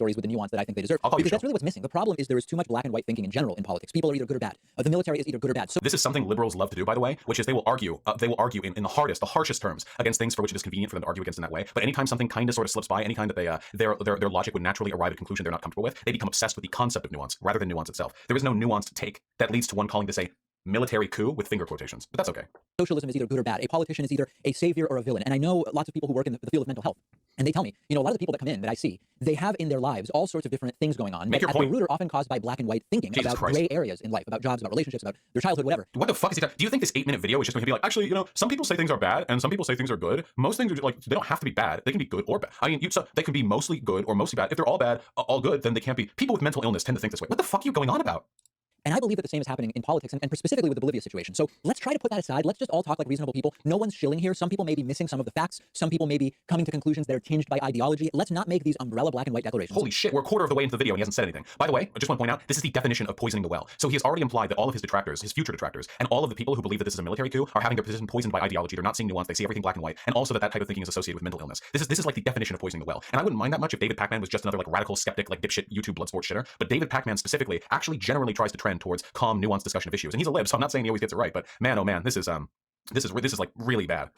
stories with the nuance that I think they deserve. I'll call you Because that's really what's missing. The problem is there is too much black and white thinking in general in politics. People are either good or bad. The military is either good or bad. So this is something liberals love to do, by the way, which is they will argue in the harshest terms against things for which it is convenient for them to argue against in that way. But anytime something kind of sort of slips by, any kind that they their logic would naturally arrive at a conclusion they're not comfortable with, they become obsessed with the concept of nuance rather than nuance itself. There is no nuanced take that leads to one calling this a military coup with finger quotations, but that's okay. Socialism is either good or bad. A politician is either a savior or a villain. And I know lots of people who work in the field of mental health, and they tell me, a lot of the people that come in that I see, they have in their lives all sorts of different things going on. Make your at point. the root are often caused by black and white thinking about gray areas in life, about jobs, about relationships, about their childhood, whatever. What the fuck is he talking? Do you think this 8-minute video is just going to be like, actually, some people say things are bad and some people say things are good. Most things are like, they don't have to be bad. They can be good or bad. I mean, so they can be mostly good or mostly bad. If they're all bad, all good, then they can't be. People with mental illness tend to think this way. What the fuck are you going on about? And I believe that the same is happening in politics, and specifically with the Bolivia situation. So let's try to put that aside. Let's just all talk like reasonable people. No one's shilling here. Some people may be missing some of the facts. Some people may be coming to conclusions that are tinged by ideology. Let's not make these umbrella black and white declarations. Holy shit, we're a quarter of the way into the video and he hasn't said anything. By the way, I just want to point out, this is the definition of poisoning the well. So he has already implied that all of his detractors, his future detractors, and all of the people who believe that this is a military coup are having their position poisoned by ideology. They're not seeing nuance. They see everything black and white. And also that type of thinking is associated with mental illness. This is like the definition of poisoning the well. And I wouldn't mind that much if David Pacman was just another like radical skeptic, like dipshit YouTube blood sport shitter. But David Pacman specifically actually generally tries to trend towards calm, nuanced discussion of issues. And he's a lib, so I'm not saying he always gets it right, but man, oh man, this is like really bad.